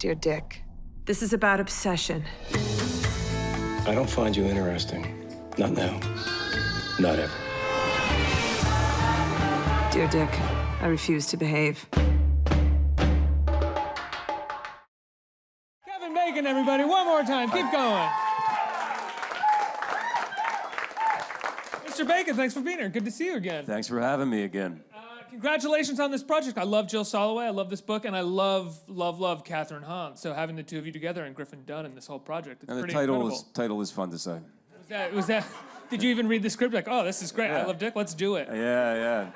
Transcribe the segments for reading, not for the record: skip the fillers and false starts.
Dear Dick, this is about obsession. I don't find you interesting. Not now. Not ever. Dear Dick, I refuse to behave. Kevin Bacon, everybody, one more time. Keep going. Mr. Bacon, thanks for being here. Good to see you again. Thanks for having me again. Congratulations on this project. I love Jill Soloway. I love this book, and I love Catherine Hahn. So having the two of you together and Griffin Dunn in this whole project, it's pretty incredible. And the title is fun to say. Was that? Did you even read the script? Like, oh, this is great. Yeah. I love Dick. Let's do it. Yeah.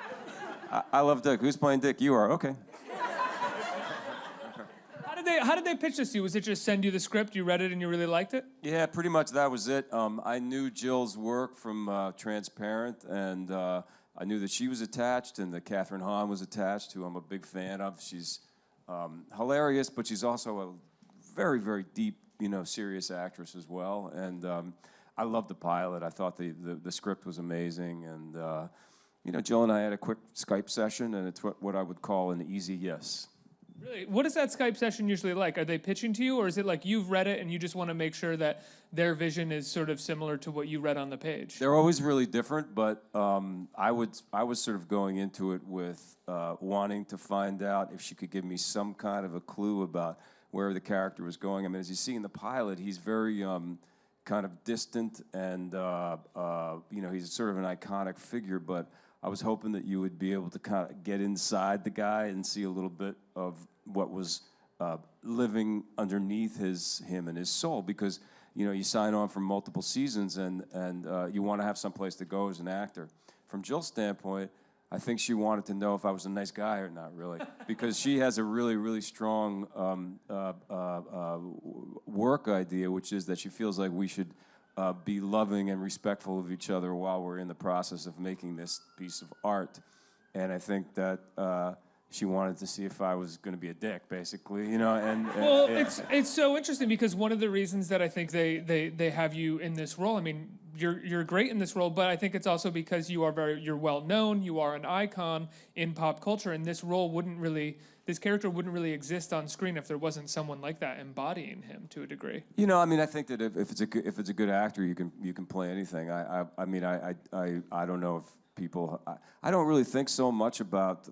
I love Dick. Who's playing Dick? You are. Okay. How did they pitch this to you? Was it just send you the script, you read it, and you really liked it? Yeah, pretty much that was it. I knew Jill's work from Transparent, and I knew that she was attached and that Catherine Hahn was attached, who I'm a big fan of. She's hilarious, but she's also a very, very deep, serious actress as well. And I loved the pilot. I thought the script was amazing. And, Jill and I had a quick Skype session, and it's what I would call an easy yes. Really? What is that Skype session usually like? Are they pitching to you, or is it like you've read it and you just want to make sure that their vision is sort of similar to what you read on the page? They're always really different, but I was sort of going into it with wanting to find out if she could give me some kind of a clue about where the character was going. I mean, as you see in the pilot, he's very kind of distant, and he's sort of an iconic figure, but I was hoping that you would be able to kind of get inside the guy and see a little bit of what was living underneath him and his soul, because you sign on for multiple seasons and you want to have some place to go as an actor. From Jill's standpoint, I think she wanted to know if I was a nice guy or not, really, because she has a really, really strong work idea, which is that she feels like we should be loving and respectful of each other while we're in the process of making this piece of art. And I think that she wanted to see if I was going to be a dick, basically, Well, it's so interesting, because one of the reasons that I think they have you in this role, I mean, you're great in this role, but I think it's also because you're well known, you are an icon in pop culture, and this character wouldn't really exist on screen if there wasn't someone like that embodying him to a degree. I think that if it's a good actor, you can play anything. I don't know if people. I don't really think so much about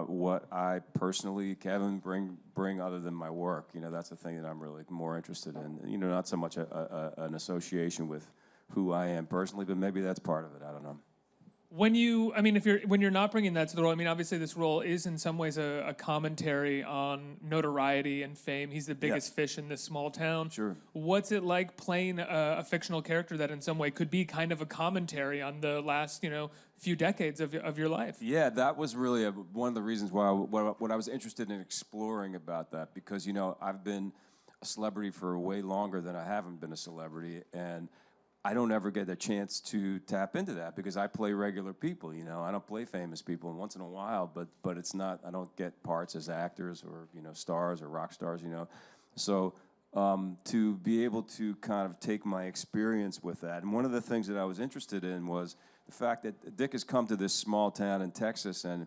what I personally, Kevin, bring other than my work. That's the thing that I'm really more interested in. Not so much an association with who I am personally, but maybe that's part of it. I don't know. When you're not bringing that to the role, obviously this role is in some ways a commentary on notoriety and fame. He's the biggest fish in this small town. Sure. What's it like playing a fictional character that in some way could be kind of a commentary on the last, few decades of your life? Yeah, that was really one of the reasons why what I was interested in exploring about that, because, I've been a celebrity for way longer than I haven't been a celebrity, and I don't ever get a chance to tap into that because I play regular people, I don't play famous people, and once in a while, but it's not, I don't get parts as actors or, stars or rock stars, So to be able to kind of take my experience with that, and one of the things that I was interested in was the fact that Dick has come to this small town in Texas, and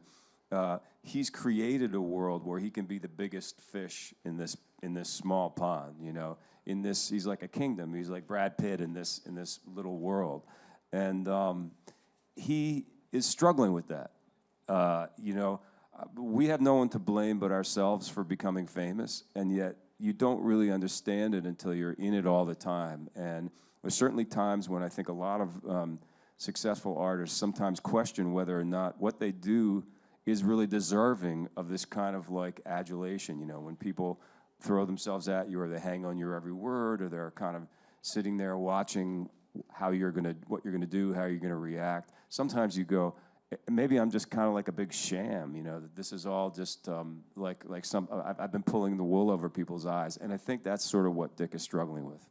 he's created a world where he can be the biggest fish in this small pond, he's like a kingdom. He's like Brad Pitt in this little world, and he is struggling with that. We have no one to blame but ourselves for becoming famous, and yet you don't really understand it until you're in it all the time. And there's certainly times when I think a lot of successful artists sometimes question whether or not what they do is really deserving of this kind of like adulation. When people throw themselves at you, or they hang on your every word, or they're kind of sitting there watching what you're gonna do, how you're gonna react. Sometimes you go, maybe I'm just kind of like a big sham, that this is all just I've been pulling the wool over people's eyes, and I think that's sort of what Dick is struggling with.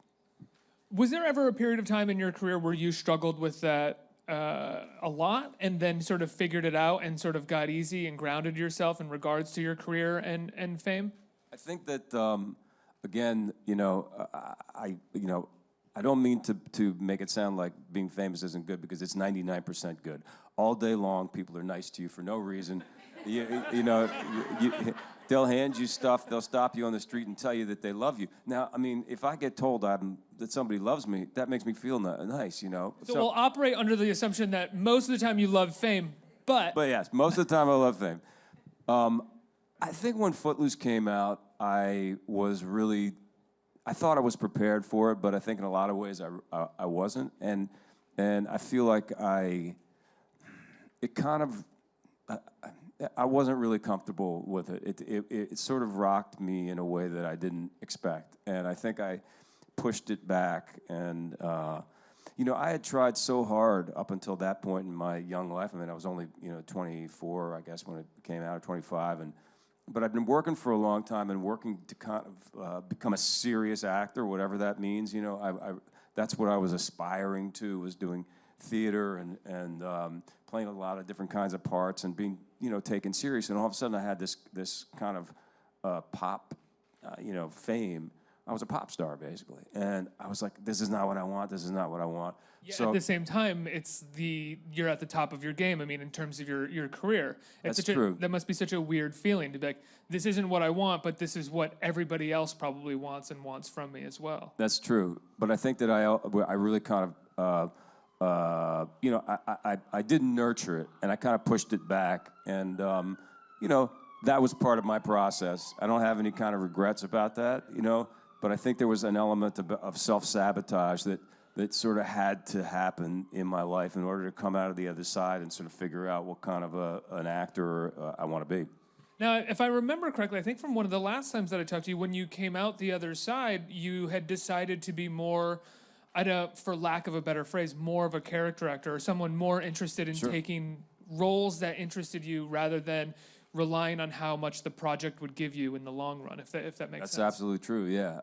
Was there ever a period of time in your career where you struggled with that a lot, and then sort of figured it out and sort of got easy and grounded yourself in regards to your career and fame? I think that again, I don't mean to make it sound like being famous isn't good, because it's 99% good. All day long, people are nice to you for no reason. they'll hand you stuff. They'll stop you on the street and tell you that they love you. Now, I mean, if I get told that somebody loves me, that makes me feel nice, you know. So we'll operate under the assumption that most of the time you love fame, but yes, most of the time I love fame. I think when Footloose came out, I thought I was prepared for it, but I think in a lot of ways I wasn't, and I feel like I wasn't really comfortable with it. It sort of rocked me in a way that I didn't expect, and I think I pushed it back. And you know, I had tried so hard up until that point in my young life. I mean, I was only 24, I guess, when it came out, or 25, but I've been working for a long time and working to kind of become a serious actor, whatever that means. You know, that's what I was aspiring to, was doing theater and playing a lot of different kinds of parts and being, taken serious. And all of a sudden I had this kind of pop, fame. I was a pop star, basically. And I was like, this is not what I want, this is not what I want. Yeah, so, at the same time, you're at the top of your game. I mean, in terms of your career, that's true. That must be such a weird feeling to be like, this isn't what I want, but this is what everybody else probably wants and wants from me as well. That's true. But I think that I really kind of, I didn't nurture it, and I kind of pushed it back, and that was part of my process. I don't have any kind of regrets about that, but I think there was an element of self-sabotage that sort of had to happen in my life in order to come out of the other side and sort of figure out what kind of an actor I want to be. Now, if I remember correctly, I think from one of the last times that I talked to you, when you came out the other side, you had decided to be more, for lack of a better phrase, more of a character actor, or someone more interested in taking roles that interested you rather than relying on how much the project would give you in the long run, if that makes sense. That's absolutely true, yeah.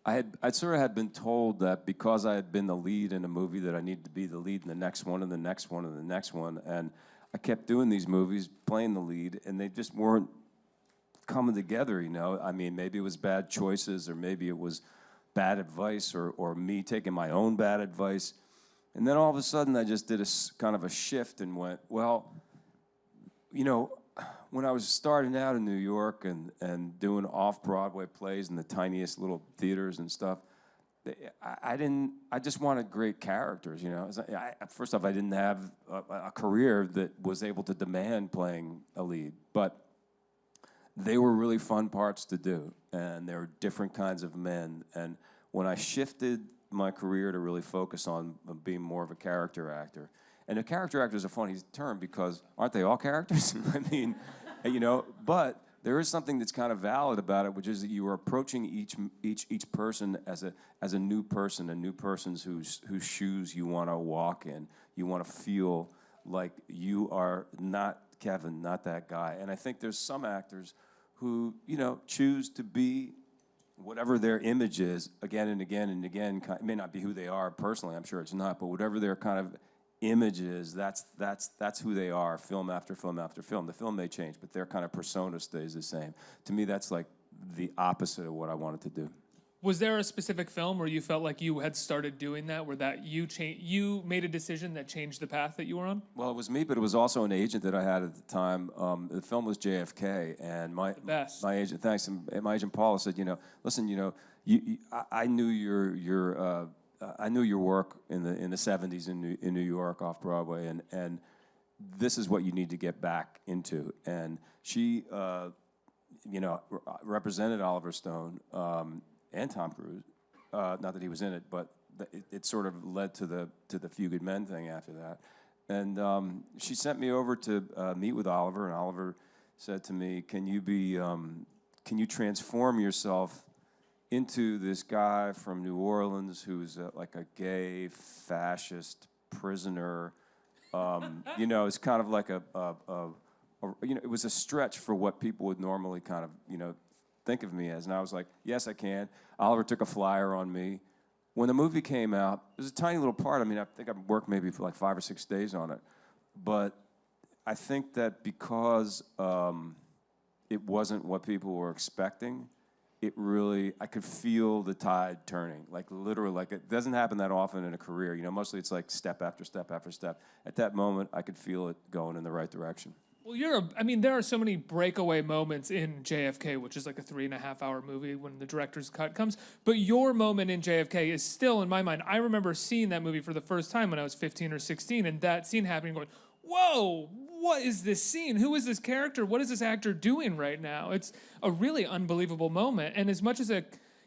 I sort of had been told that because I had been the lead in a movie that I needed to be the lead in the next one and the next one and the next one. And I kept doing these movies, playing the lead, and they just weren't coming together, I mean, maybe it was bad choices, or maybe it was bad advice, or me taking my own bad advice. And then all of a sudden I just did a kind of a shift and went, well, when I was starting out in New York and doing off-Broadway plays in the tiniest little theaters and stuff, I just wanted great characters, First off, I didn't have a career that was able to demand playing a lead, but they were really fun parts to do, and there were different kinds of men. And when I shifted my career to really focus on being more of a character actor, and a character actor is a funny term because aren't they all characters? I mean, but there is something that's kind of valid about it, which is that you are approaching each person as a new person's whose shoes you want to walk in. You want to feel like you are not Kevin, not that guy. And I think there's some actors who, choose to be whatever their image is again and again and again. It may not be who they are personally, I'm sure it's not, but whatever their kind of image is, that's who they are, film after film after film. The film may change, but their kind of persona stays the same. To me, that's like the opposite of what I wanted to do. Was there a specific film where you felt like you had started doing that, where that you made a decision that changed the path that you were on? Well, it was me, but it was also an agent that I had at the time. The film was JFK, and my agent, thanks, and my agent Paula said, listen, I knew I knew your work in the 70s in New York off Broadway, and this is what you need to get back into. And she, represented Oliver Stone. And Tom Cruise, not that he was in it, but it sort of led to the Few Good Men thing after that. And she sent me over to meet with Oliver, and Oliver said to me, can you transform yourself into this guy from New Orleans who's like a gay fascist prisoner? It's kind of like it was a stretch for what people would normally kind of, think of me as. And I was like, yes, I can. Oliver took a flyer on me. When the movie came out, it was a tiny little part. I mean, I think I worked maybe for like 5 or 6 days on it. But I think that because it wasn't what people were expecting, I could feel the tide turning. Like literally, like it doesn't happen that often in a career. Mostly it's like step after step after step. At that moment, I could feel it going in the right direction. Well, I mean, there are so many breakaway moments in JFK, which is like a 3.5-hour movie when the director's cut comes. But your moment in JFK is still in my mind. I remember seeing that movie for the first time when I was 15 or 16, and that scene happening, going, "Whoa, what is this scene? Who is this character? What is this actor doing right now?" It's a really unbelievable moment. And as much as a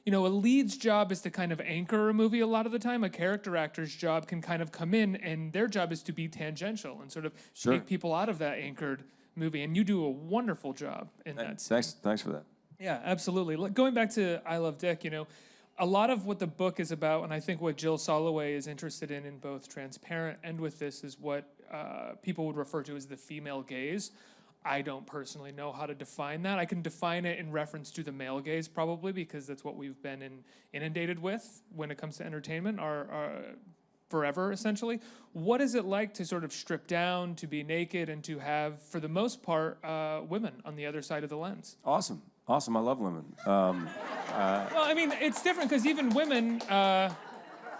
lead's job is to kind of anchor a movie a lot of the time, a character actor's job can kind of come in and their job is to be tangential and sort of take people out of that anchored movie. And you do a wonderful job in that scene. Thanks for that. Yeah, absolutely. Going back to I Love Dick, a lot of what the book is about, and I think what Jill Soloway is interested in both Transparent and with this, is what people would refer to as the female gaze. I don't personally know how to define that. I can define it in reference to the male gaze, probably, because that's what we've been inundated with when it comes to entertainment, forever, essentially. What is it like to sort of strip down, to be naked, and to have, for the most part, women on the other side of the lens? Awesome. I love women. Well, I mean, it's different because even women,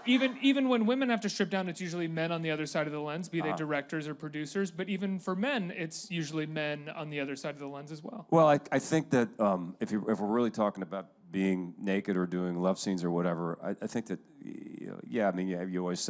even when women have to strip down, it's usually men on the other side of the lens, be they directors or producers. But even for men, it's usually men on the other side of the lens as well. Well, I think that if we're really talking about being naked or doing love scenes or whatever, I think that, yeah, I mean, yeah, you always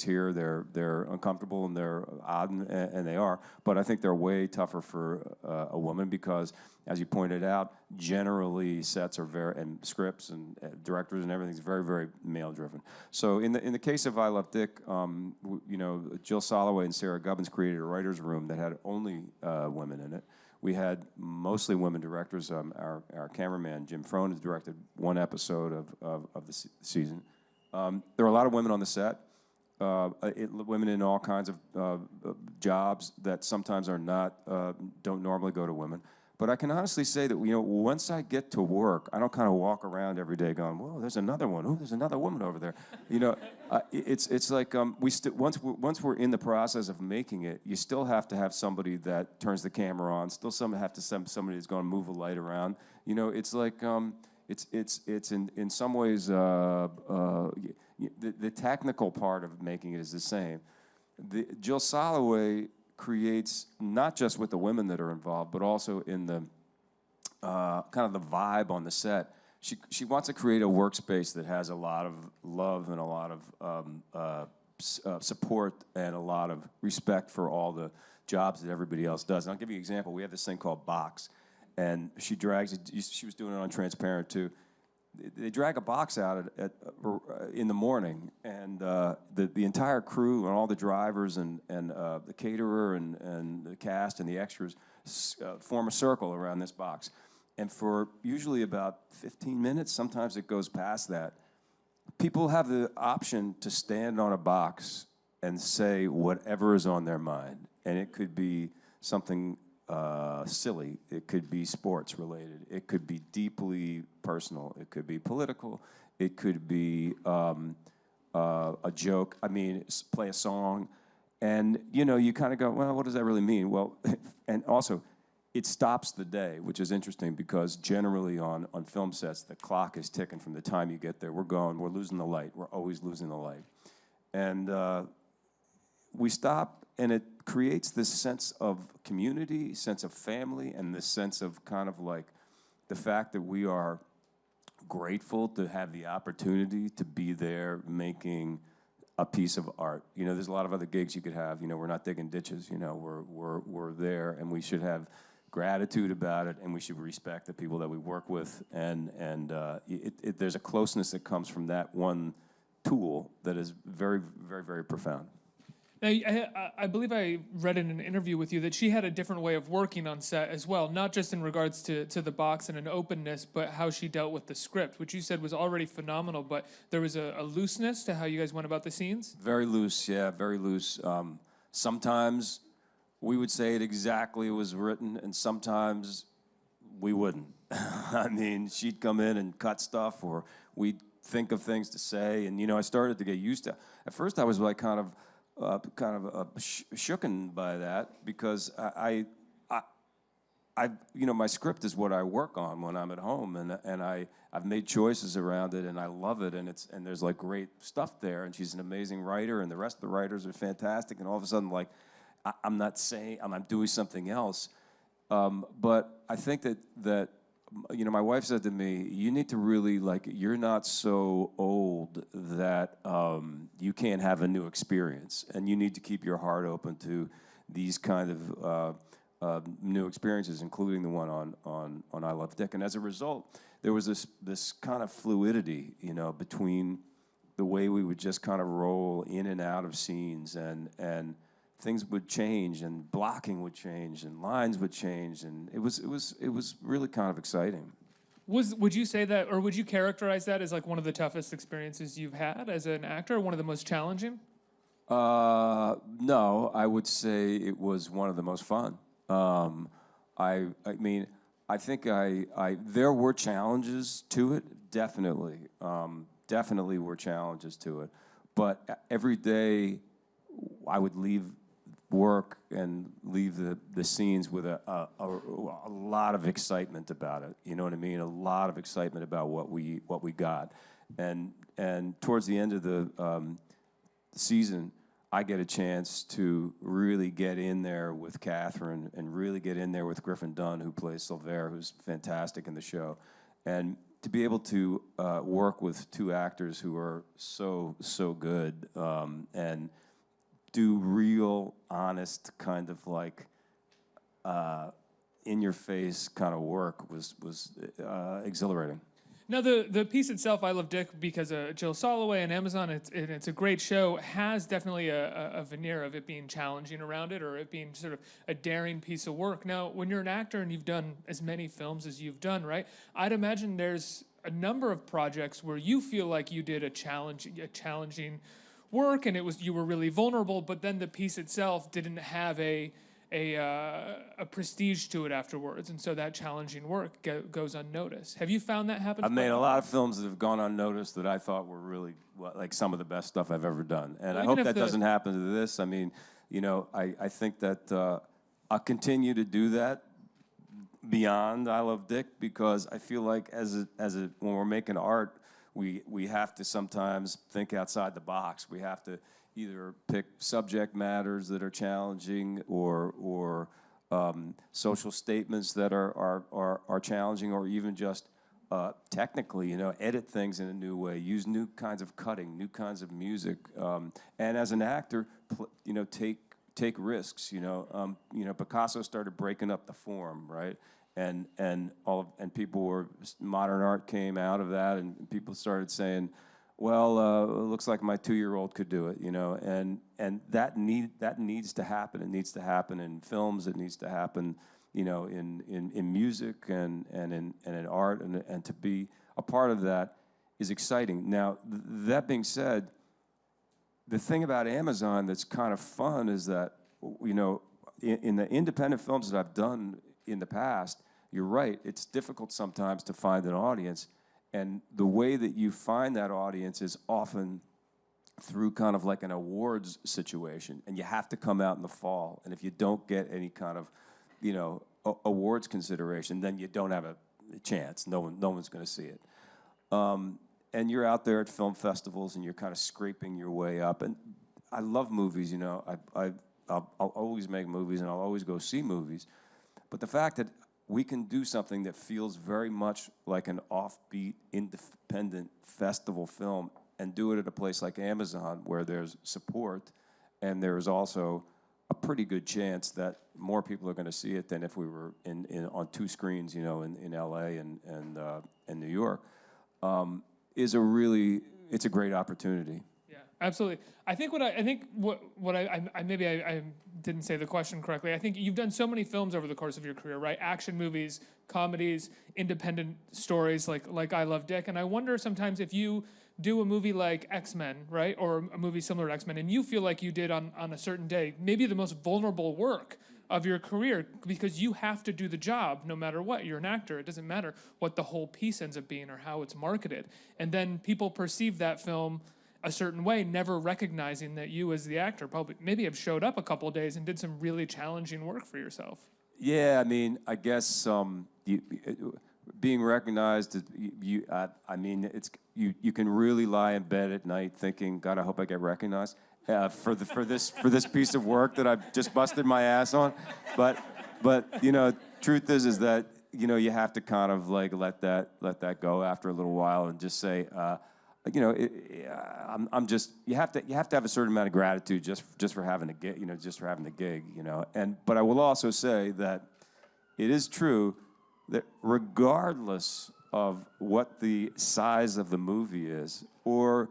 hear they're uncomfortable and they're odd, and they are, but I think they're way tougher for a woman because, as you pointed out, generally sets are and scripts and directors and everything's very, very male-driven. So in the case of I Love Dick, Jill Soloway and Sarah Gubbins created a writer's room that had only women in it. We had mostly women directors. Our cameraman, Jim Frone, has directed one episode of the season. There are a lot of women on the set, women in all kinds of jobs that sometimes are not, don't normally go to women. But I can honestly say that, once I get to work, I don't kind of walk around every day going, "Whoa, there's another one. Oh, there's another woman over there." It's like once we're in the process of making it, you still have to have somebody that turns the camera on. Still, have to send somebody that's going to move a light around. It's like it's in some ways the technical part of making it is the same. Jill Soloway creates not just with the women that are involved, but also in the kind of the vibe on the set. She wants to create a workspace that has a lot of love and a lot of support and a lot of respect for all the jobs that everybody else does. And I'll give you an example. We have this thing called Box, and she drags it. She was doing it on Transparent too. They drag a box out in the morning, and the entire crew and all the drivers and the caterer and the cast and the extras form a circle around this box. And for usually about 15 minutes, sometimes it goes past that, people have the option to stand on a box and say whatever is on their mind. And it could be something silly. It could be sports related. It could be deeply personal. It could be political. It could be a joke. I mean, play a song. And, you kind of go, well, what does that really mean? Well, and also, it stops the day, which is interesting because generally on film sets, the clock is ticking from the time you get there. We're losing the light. We're always losing the light. And we stop, and it creates this sense of community, sense of family, and this sense of kind of like the fact that we are grateful to have the opportunity to be there making a piece of art. There's a lot of other gigs you could have. We're not digging ditches. We're there, and we should have gratitude about it, and we should respect the people that we work with. And there's a closeness that comes from that one tool that is very, very, very profound. Now, I believe I read in an interview with you that she had a different way of working on set as well, not just in regards to the box and an openness, but how she dealt with the script, which you said was already phenomenal, but there was a looseness to how you guys went about the scenes? Very loose, yeah, very loose. Sometimes we would say it exactly as it was written, and sometimes we wouldn't. I mean, she'd come in and cut stuff, or we'd think of things to say, and I started to get used to it. At first I was like kind of shooken by that because I my script is what I work on when I'm at home, and I've made choices around it, and I love it, and there's like great stuff there, and she's an amazing writer, and the rest of the writers are fantastic, and all of a sudden like I'm not saying I'm doing something else. But I think that my wife said to me, you need to really, like, you're not so old that you can't have a new experience, and you need to keep your heart open to these kind of new experiences, including the one on I Love Dick. And as a result, there was this kind of fluidity, between the way we would just kind of roll in and out of scenes, and things would change, and blocking would change, and lines would change, and it was really kind of exciting. Would you say that, or would you characterize that as like one of the toughest experiences you've had as an actor, one of the most challenging? No, I would say it was one of the most fun. I mean, I think there were challenges to it, definitely. Definitely were challenges to it. But every day I would leave work and leave the scenes with a lot of excitement about it. You know what I mean? A lot of excitement about what we got. And towards the end of the season, I get a chance to really get in there with Catherine and really get in there with Griffin Dunn, who plays Sylvere, who's fantastic in the show. And to be able to work with two actors who are so good and do real, honest, kind of like in-your-face kind of work was exhilarating. Now, the piece itself, I Love Dick, because Jill Soloway and Amazon, it's a great show, has definitely a veneer of it being challenging around it, or it being sort of a daring piece of work. Now, when you're an actor and you've done as many films as you've done, right, I'd imagine there's a number of projects where you feel like you did a challenging work, and you were really vulnerable, but then the piece itself didn't have a prestige to it afterwards, and so that challenging work goes unnoticed. Have you found that happens? I've made a lot of films that have gone unnoticed that I thought were really like some of the best stuff I've ever done, and I hope that doesn't happen to this. I mean, I think that I'll continue to do that beyond I Love Dick, because I feel like when we're making art, we have to sometimes think outside the box. We have to either pick subject matters that are challenging, or social statements that are challenging, or even just technically, edit things in a new way, use new kinds of cutting, new kinds of music, and as an actor, take risks. Picasso started breaking up the form, right? And modern art came out of that, and people started saying, well, it looks like my 2-year-old could do it, and that needs to happen. It needs to happen in films. It needs to happen, in music and in art, and to be a part of that is exciting. Now, that being said, the thing about Amazon that's kind of fun is that, in the independent films that I've done in the past, you're right, it's difficult sometimes to find an audience. And the way that you find that audience is often through kind of like an awards situation. And you have to come out in the fall. And if you don't get any kind of, awards consideration, then you don't have a chance. No one's going to see it. And you're out there at film festivals, and you're kind of scraping your way up. And I love movies, I'll always make movies, and I'll always go see movies. But the fact that we can do something that feels very much like an offbeat, independent festival film, and do it at a place like Amazon, where there's support, and there's also a pretty good chance that more people are going to see it than if we were on 2 screens, in LA and New York, it's a great opportunity. Absolutely. I think what I maybe I didn't say the question correctly. I think you've done so many films over the course of your career, right? Action movies, comedies, independent stories like I Love Dick. And I wonder sometimes if you do a movie like X-Men, right? Or a movie similar to X-Men, and you feel like you did on a certain day, maybe the most vulnerable work of your career, because you have to do the job no matter what. You're an actor. It doesn't matter what the whole piece ends up being or how it's marketed. And then people perceive that film a certain way, never recognizing that you as the actor probably maybe have showed up a couple of days and did some really challenging work for yourself. Yeah, I mean, I guess being recognized, you can really lie in bed at night thinking, God, I hope I get recognized. for this piece of work that I've just busted my ass on. But you know, truth is that you know you have to kind of like let that go after a little while and just say, you know, I'm just you have to have a certain amount of gratitude just for having a gig, you know, just for having the gig, you know. But I will also say that it is true that regardless of what the size of the movie is or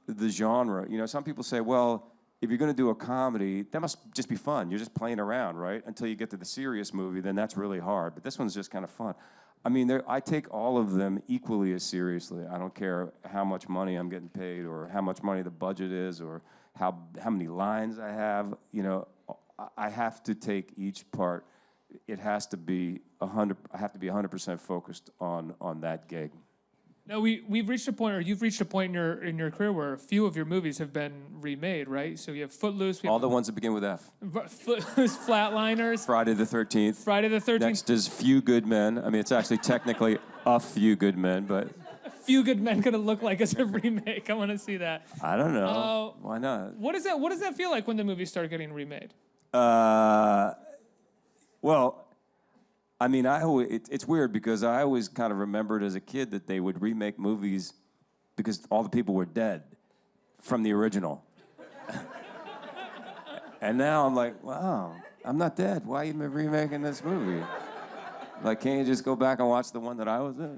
the genre, you know, some people say, well, if you're going to do a comedy, that must just be fun. You're just playing around, right? Until you get to the serious movie, then that's really hard. But this one's just kind of fun. I mean, I take all of them equally as seriously. I don't care how much money I'm getting paid or how much money the budget is or how many lines I have. You know, I have to take each part. It has to be 100. I have to be 100% focused on that gig. No, we've reached a point, or you've reached a point in your career where a few of your movies have been remade, right? So you have Footloose. All the ones that begin with F. Footloose, Flatliners. Friday the 13th. Friday the 13th. Next is Few Good Men. I mean, it's actually technically A Few Good Men, but... A Few Good Men gonna look like as a remake. I want to see that. I don't know. Why not? What does that feel like when the movies start getting remade? Well, I mean, it's weird because I always kind of remembered as a kid that they would remake movies because all the people were dead from the original. And now I'm like, wow, I'm not dead. Why are you remaking this movie? Like, can't you just go back and watch the one that I was in?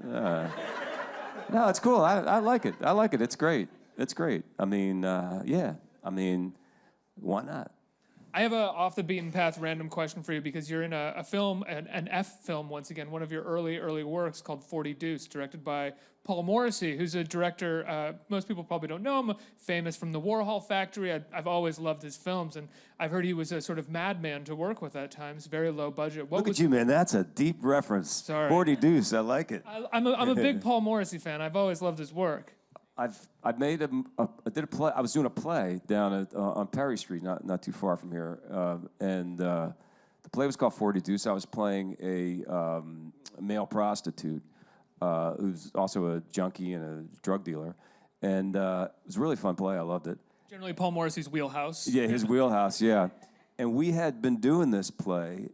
No, it's cool. I like it. I like it. It's great. It's great. I mean, yeah. I mean, why not? I have a off the beaten path random question for you because you're in a film, an F film once again, one of your early works called 40 Deuce, directed by Paul Morrissey, who's a director, most people probably don't know him, famous from The Warhol Factory. I've always loved his films, and I've heard he was a sort of madman to work with at times, very low budget. Look at you, man. That's a deep reference. Sorry. 40 Deuce. I like it. I'm a big Paul Morrissey fan. I've always loved his work. I made I did a play. I was doing a play down at on Perry Street, not too far from here, and the play was called 40 Deuce. I was playing a male prostitute who's also a junkie and a drug dealer, and it was a really fun play. I loved it. Generally, Paul Morrissey's wheelhouse. Yeah, his wheelhouse. Yeah, and we had been doing this play,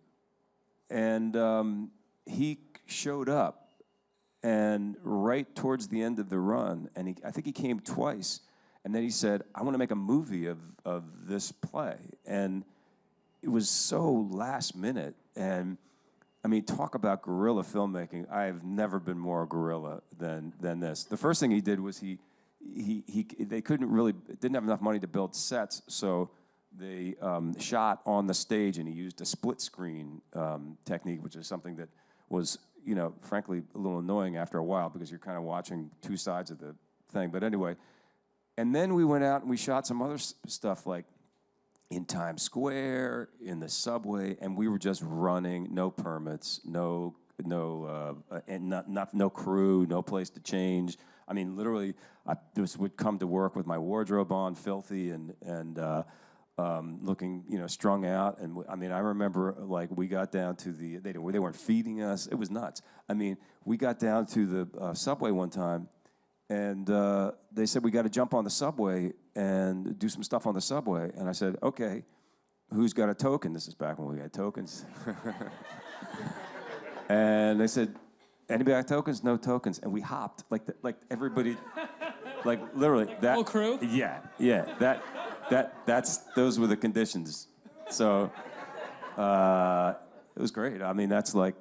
and he showed up. And right towards the end of the run, and I think he came twice, and then he said, I want to make a movie of this play. And it was so last minute. And I mean, talk about guerrilla filmmaking. I've never been more guerrilla than this. The first thing he did was they didn't have enough money to build sets, so they shot on the stage, and he used a split screen technique, which is something that was, you know, frankly, a little annoying after a while because you're kind of watching two sides of the thing. But anyway, and then we went out and we shot some other stuff like in Times Square, in the subway, and we were just running, no permits, no crew, no place to change. I mean, literally, I just would come to work with my wardrobe on, filthy and looking, you know, strung out. And I mean, I remember like we got down to they weren't feeding us. It was nuts. I mean, we got down to the subway one time, and they said we got to jump on the subway and do some stuff on the subway. And I said, okay, who's got a token? This is back when we had tokens. And they said, anybody got tokens? No tokens. And we hopped like everybody, like literally that whole crew. Yeah. Those were the conditions. So it was great. I mean, that's like,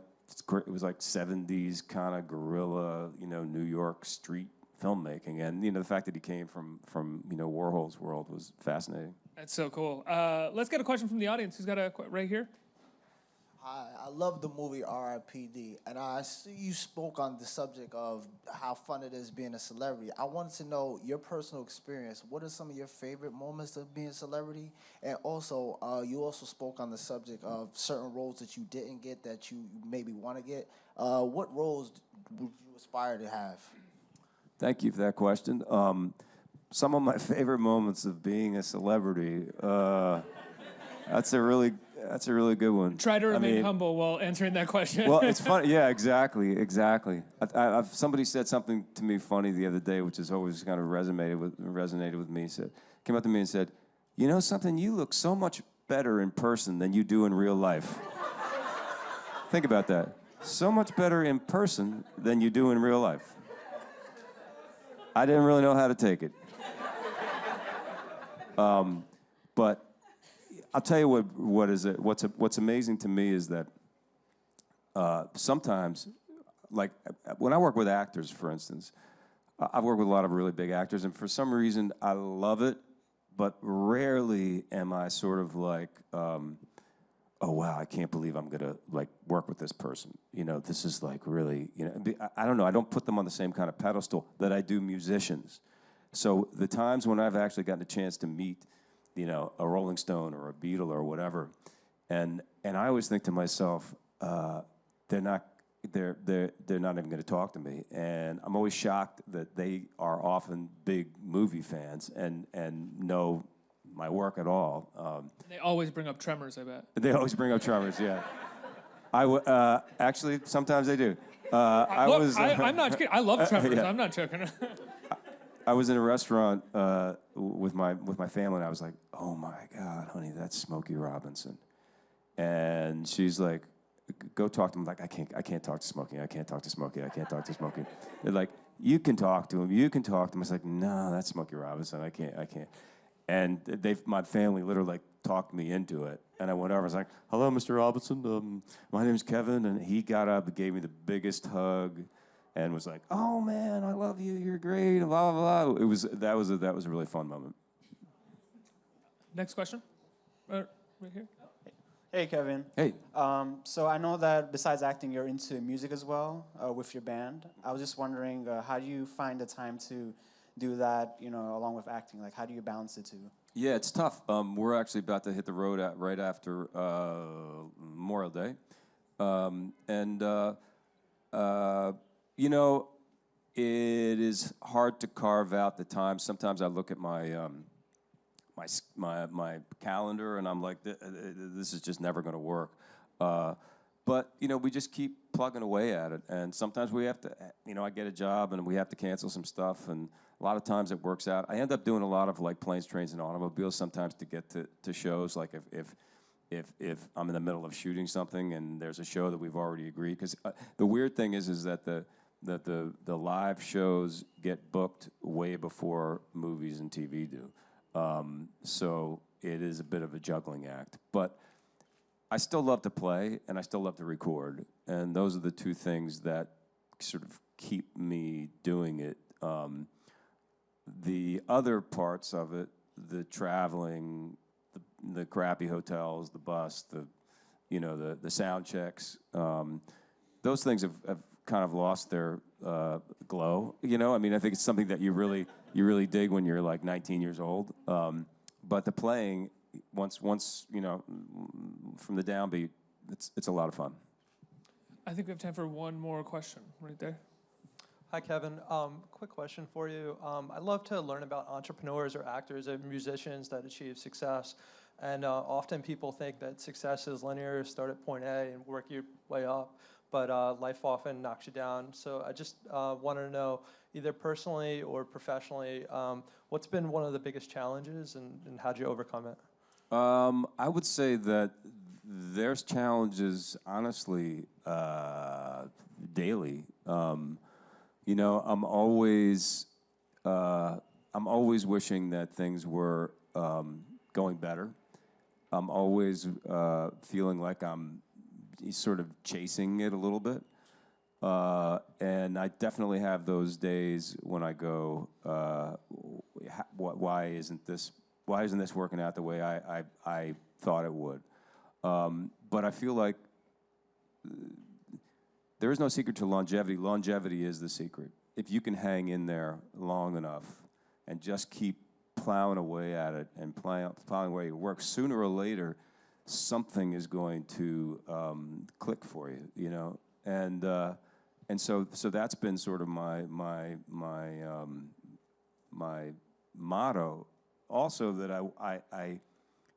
it was like 70s kind of guerrilla, you know, New York street filmmaking. And, you know, the fact that he came from you know, Warhol's world was fascinating. That's so cool. Let's get a question from the audience. Who's got a right here? Hi, I love the movie R.I.P.D. and I see you spoke on the subject of how fun it is being a celebrity. I wanted to know your personal experience. What are some of your favorite moments of being a celebrity? And also, you also spoke on the subject of certain roles that you didn't get that you maybe want to get. What roles would you aspire to have? Thank you for that question. Some of my favorite moments of being a celebrity, that's a really good one. Try to remain humble while answering that question. Well, it's funny. Yeah, exactly. Somebody said something to me funny the other day, which has always kind of resonated with me. Came up to me and said, you know something? You look so much better in person than you do in real life. Think about that. So much better in person than you do in real life. I didn't really know how to take it. But I'll tell you what's amazing to me is that sometimes, like when I work with actors, for instance, I've worked with a lot of really big actors, and for some reason I love it, but rarely am I sort of like, oh wow, I can't believe I'm gonna like work with this person. You know, this is like really, you know, I don't know, I don't put them on the same kind of pedestal that I do musicians. So the times when I've actually gotten a chance to meet, you know, a Rolling Stone or a Beatle or whatever, and I always think to myself, they're not even going to talk to me, and I'm always shocked that they are often big movie fans and know my work at all. They always bring up Tremors, I bet. They always bring up Tremors, yeah. Actually, sometimes they do. I'm not kidding. I love Tremors. Yeah. I'm not joking. I was in a restaurant with my family, and I was like, "Oh my God, honey, that's Smokey Robinson," and she's like, "Go talk to him." I'm like, I can't talk to Smokey. I can't talk to Smokey. I can't talk to Smokey. They're like, "You can talk to him. You can talk to him." I was like, "No, that's Smokey Robinson. I can't." And my family literally like talked me into it. And I went over. I was like, "Hello, Mr. Robinson. My name's Kevin." And he got up and gave me the biggest hug, and was like, "Oh man, I love you. You're great." Blah blah blah. That was a really fun moment. Next question. Right here. Hey, Kevin. Hey. So I know that besides acting, you're into music as well with your band. I was just wondering, how do you find the time to do that, you know, along with acting? Like, how do you balance the two? Yeah, it's tough. We're actually about to hit the road right after Memorial Day. You know, it is hard to carve out the time. Sometimes I look at my calendar and I'm like, this is just never going to work. But, you know, we just keep plugging away at it. And sometimes we have to, you know, I get a job and we have to cancel some stuff. And a lot of times it works out. I end up doing a lot of like planes, trains, and automobiles sometimes to get to shows. Like if I'm in the middle of shooting something and there's a show that we've already agreed. Because the weird thing is that the live shows get booked way before movies and TV do. So it is a bit of a juggling act. But I still love to play, and I still love to record. And those are the two things that sort of keep me doing it. The other parts of it, the traveling, the crappy hotels, the bus, the sound checks, those things have kind of lost their glow. You know, I mean, I think it's something that you really dig when you're like 19 years old. But the playing, once you know, from the downbeat, it's a lot of fun. I think we have time for one more question right there. Hi, Kevin. Quick question for you. I'd love to learn about entrepreneurs or actors and musicians that achieve success. And often people think that success is linear, start at point A and work your way up. But life often knocks you down. So I just wanted to know, either personally or professionally, what's been one of the biggest challenges and how'd you overcome it? I would say that there's challenges, honestly, daily. You know, I'm always wishing that things were going better. I'm always feeling like I'm sort of chasing it a little bit. And I definitely have those days when I go, why isn't this working out the way I thought it would? But I feel like there is no secret to longevity. Longevity is the secret. If you can hang in there long enough and just keep plowing away at it and plowing away your work, sooner or later, something is going to click for you, you know. And so that's been sort of my motto. Also, that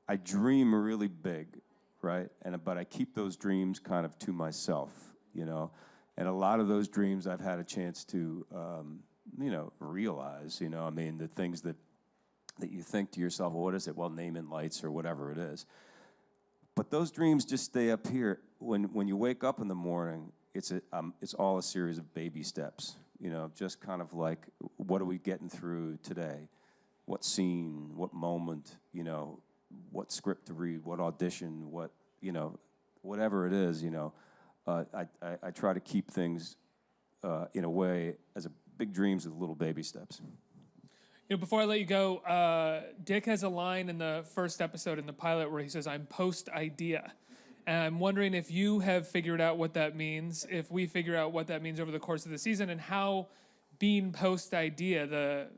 I dream really big, right? But I keep those dreams kind of to myself, you know. And a lot of those dreams I've had a chance to, you know, realize. You know, I mean, the things that that you think to yourself, well, what is it? Well, name in lights or whatever it is. But those dreams just stay up here. When you wake up in the morning, it's all a series of baby steps. You know, just kind of like, what are we getting through today? What scene? What moment? You know, what script to read? What audition? What, you know, whatever it is. You know, I try to keep things in a way as a big dreams with little baby steps. You know, before I let you go, Dick has a line in the first episode in the pilot where he says, "I'm post-idea." And I'm wondering if you have figured out what that means, if we figure out what that means over the course of the season, and how being post-idea, the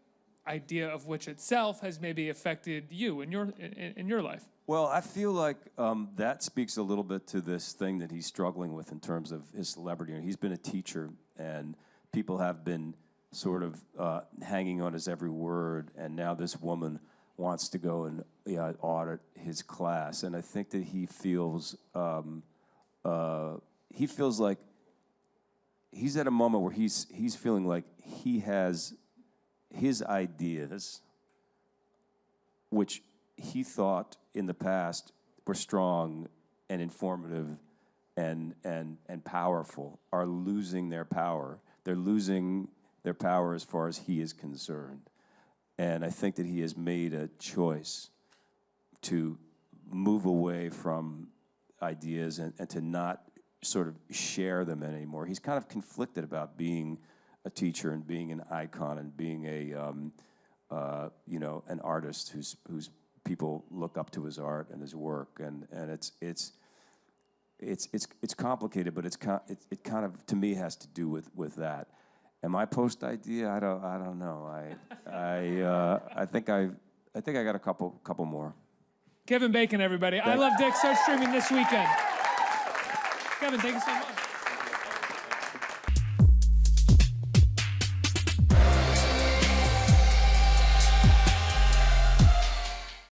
idea of which itself, has maybe affected you in your life. Well, I feel like that speaks a little bit to this thing that he's struggling with in terms of his celebrity. He's been a teacher, and people have been sort of hanging on his every word, and now this woman wants to go and audit his class, and I think that he feels like he's at a moment where he's feeling like he has his ideas, which he thought in the past were strong and informative and powerful, are losing their power. They're losing their power as far as he is concerned. And I think that he has made a choice to move away from ideas and to not sort of share them anymore. He's kind of conflicted about being a teacher and being an icon and being a an artist whose people look up to his art and his work, and it's complicated, but it kind of, to me, has to do with that. Am I post-idea? I don't know. I think I got a couple more. Kevin Bacon, everybody. I Love Dick starts streaming this weekend. Kevin, thank you so much.